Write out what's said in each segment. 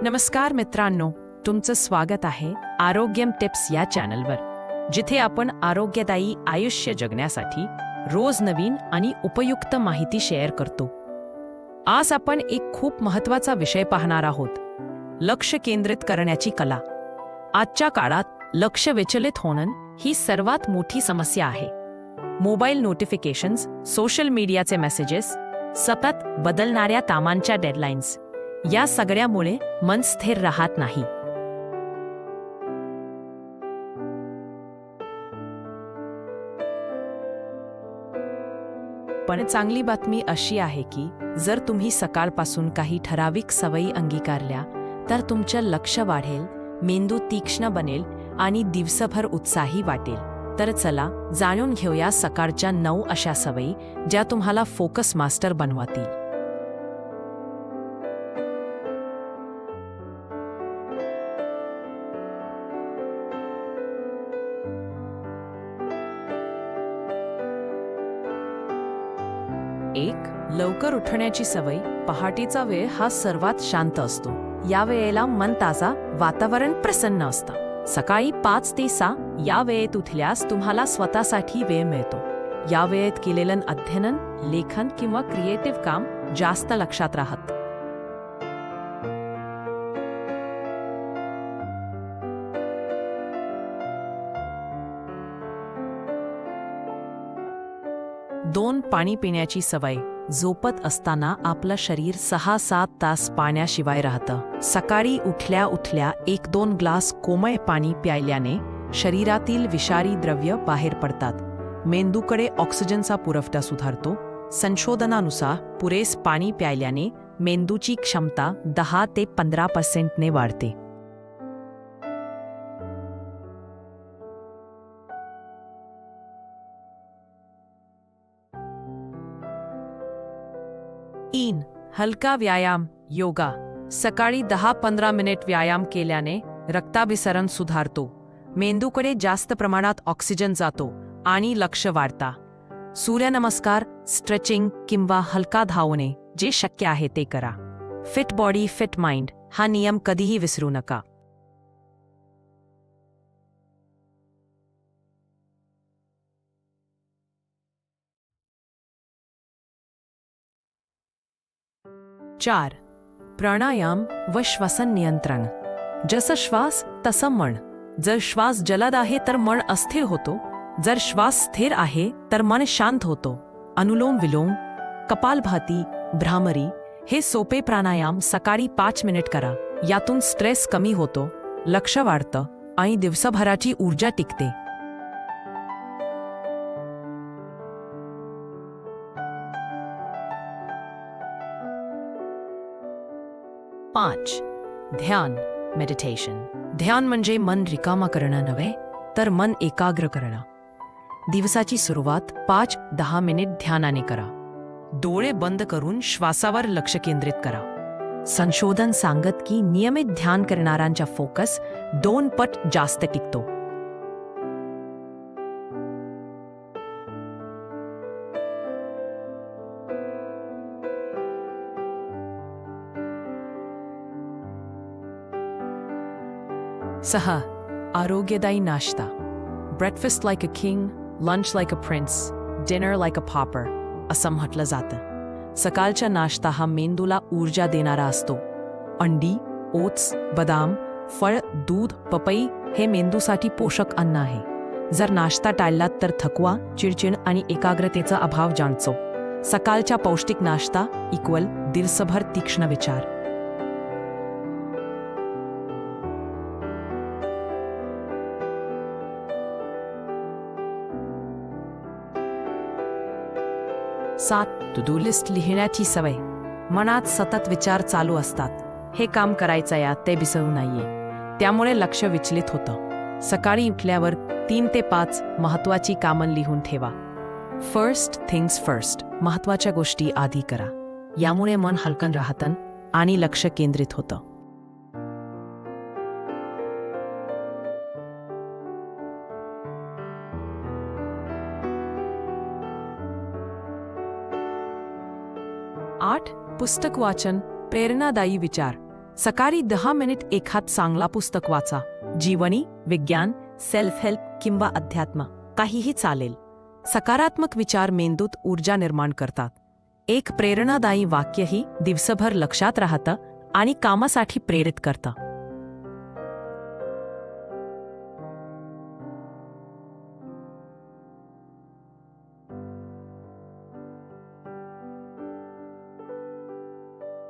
नमस्कार मित्रांनो, तुमचं स्वागत आहे आरोग्यम टिप्स या चॅनलवर, जिथे आपण आरोग्यदायी आयुष्य जगण्यासाठी रोज नवीन आणि उपयुक्त माहिती शेअर करतो. आज आपण एक खूप महत्त्वाचा विषय पाहणार आहोत, लक्ष केंद्रित करण्याची कला. आजच्या काळात लक्ष विचलित होणं ही सर्वात मोठी समस्या आहे. मोबाईल नोटिफिकेशन्स, सोशल मीडियाचे मेसेजेस, सतत बदलणाऱ्या कामांच्या डेडलाईन्स या सगळ्यामुळे मन स्थिर राहत नाही. पण चांगली बातमी अशी आहे की जर तुम्ही सकाळपासून काही ठराविक सवयी अंगीकारल्या तर तुमचं लक्ष वाढेल, मेंदू तीक्ष्ण बनेल आणि दिवसभर उत्साही वाटेल. तर चला जाणून घेऊया सकाळच्या 9 अशा सवयी ज्या तुम्हाला फोकस मास्टर बनवतील. 1. लवकर उठण्याची सवय. पहाटेचा वेळ हा सर्वात शांत असतो. या वेळेला मन ताजा, वातावरण प्रसन्न असतं. सकाळी 5 ते 6 या वेळेत उठल्यास तुम्हाला स्वतःसाठी वेळ मिळतो. या वेळेत केलेलं अध्ययन, लेखन किंवा क्रिएटिव्ह काम जास्त लक्षात राहतं. 2. पाणी पिण्याची सवय. झोपत असताना आपलं शरीर 6-7 तास पाण्याशिवाय राहतं. सकाळी उठल्या उठल्या 1-2 ग्लास कोमट पाणी प्यायल्याने शरीरातील विषारी द्रव्य बाहेर पडतात. मेंदूकडे ऑक्सिजनचा पुरवठा सुधारतो. संशोधनानुसार पुरेस पाणी प्यायल्याने मेंदूची क्षमता 10 ते 15% वाढते. 3. हलका व्यायाम, योगा. सकाळी 10-15 मिनिट व्यायाम केल्याने रक्ताभिसरण सुधारतो, मेंदूकडे जास्त प्रमाणात ऑक्सिजन जातो आणि लक्ष वाढता. सूर्यनमस्कार, स्ट्रेचिंग किंवा हलका धावणे जे शक्य आहे ते करा. फिट बॉडी फिट माइंड हा नियम कधीही विसरू नका. 4. प्राणायाम व श्वसन नियंत्रण. जसं श्वास तसं मन. जर श्वास जलद आहे तर मन अस्थिर होतो, जर श्वास स्थिर आहे तर मन शांत होतो. अनुलोम विलोम, कपालभाती, भ्रामरी हे सोपे प्राणायाम सकाळी 5 मिनिट करा. यातून स्ट्रेस कमी होतो, लक्ष वाढतं आणि दिवसभराची ऊर्जा टिकते. 5. ध्यान, मेडिटेशन. ध्यान म्हणजे मन रिकामा करणं नव्हे, तर मन एकाग्र करणं. दिवसाची सुरुवात 5-10 मिनिट ध्यानाने करा. डोळे बंद करून श्वासावर लक्ष केंद्रित करा. संशोधन सांगत की नियमित ध्यान करणाऱ्यांचा फोकस 2 पट जास्त टिकतो. 6. आरोग्यदायी नाश्ता. Breakfast like a king, lunch like a prince, dinner like a pauper असं म्हटलं जातं. सकाळचा नाश्ता हा मेंदूला ऊर्जा देणारा असतो. अंडी, ओट्स, बदाम, फळ, दूध, पपई हे मेंदूसाठी पोषक अन्न आहे. जर नाश्ता टाळलात तर थकवा, चिडचिड आणि एकाग्रतेचा अभाव जाणतो. सकाळचा पौष्टिक नाश्ता इक्वल दिवसभर तीक्ष्ण विचार. 7. टू डू लिस्ट लिहिण्याची सवय. मनात सतत विचार चालू असतात. हे काम करायचं या ते विसरू नये, त्यामुळे लक्ष विचलित होतं. सकाळी उठल्यावर 3 ते 5 महत्त्वाची कामं लिहून ठेवा. First things first. महत्त्वाच्या गोष्टी आधी करा. यामुळे मन हलकं राहतं आणि लक्ष केंद्रित होतं. 8. पुस्तक वाचन, प्रेरणादायी विचार. सकाळी 10 मिनिट एखाद चांगला पुस्तक वाचा. जीवनी, विज्ञान, सेल्फ हेल्प किंवा अध्यात्म काहीही चालेल. सकारात्मक विचार मेंदूत ऊर्जा निर्माण करतात. एक प्रेरणादायी वाक्यही दिवसभर लक्षात राहतं आणि कामासाठी प्रेरित करतं.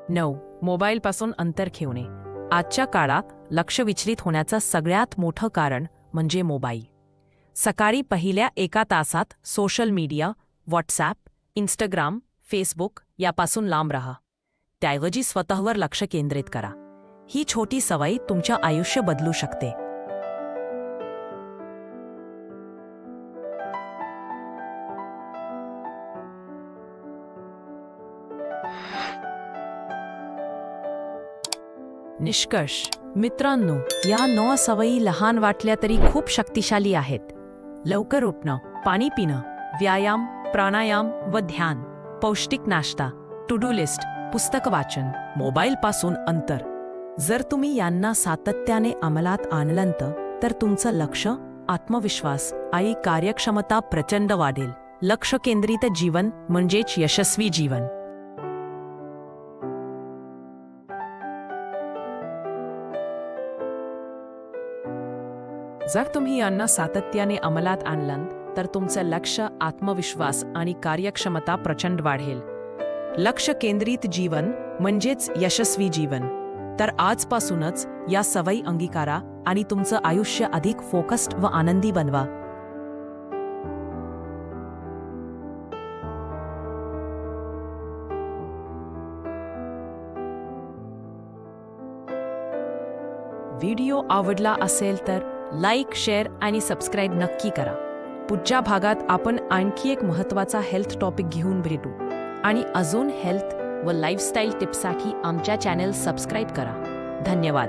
नऊ, मोबाईलपासून अंतर ठेवणे. आजच्या काळात लक्ष विचलित होण्याचं सगळ्यात मोठं कारण म्हणजे मोबाईल. सकाळी पहिल्या 1 तासात social media, WhatsApp, Instagram, Facebook यापासून लांब राहा. त्याऐवजी स्वतःवर लक्ष केंद्रित करा. ही छोटी सवय तुमचं आयुष्य बदलू शकते. निष्कर्ष. मित्रांनो, या 9 सवयी लहान वाटल्या तरी खूप शक्तिशाली आहेत. लवकर उठणं, पाणी पिणं, व्यायाम, प्राणायाम व ध्यान, पौष्टिक नाश्ता, टू डू लिस्ट, पुस्तक वाचन, मोबाईलपासून अंतर. जर तुम्ही यांना सातत्याने अंमलात आणलं तर तुमचं लक्ष, आत्मविश्वास आणि कार्यक्षमता प्रचंड वाढेल. लक्ष केंद्रित जीवन म्हणजेच यशस्वी जीवन. जर तुम्ही यांना सातत्याने अंमलात आणलं तर तुमचं लक्ष, आत्मविश्वास आणि कार्यक्षमता प्रचंड वाढेल. लक्ष केंद्रित जीवन म्हणजेच यशस्वी जीवन. तर आजपासूनच या सवयी अंगीकारा आणि तुमचं आयुष्य अधिक फोकस्ड व आनंदी बनवा. व्हिडिओ आवडला असेल तर लाईक, शेअर आणि सबस्क्राईब नक्की करा. पुढच्या भागात आपण आणखी एक महत्त्वाचा हेल्थ टॉपिक घेऊन भेटू. आणि अजून हेल्थ व लाईफस्टाईल टिप्ससाठी आमच्या चॅनल सबस्क्राईब करा. धन्यवाद.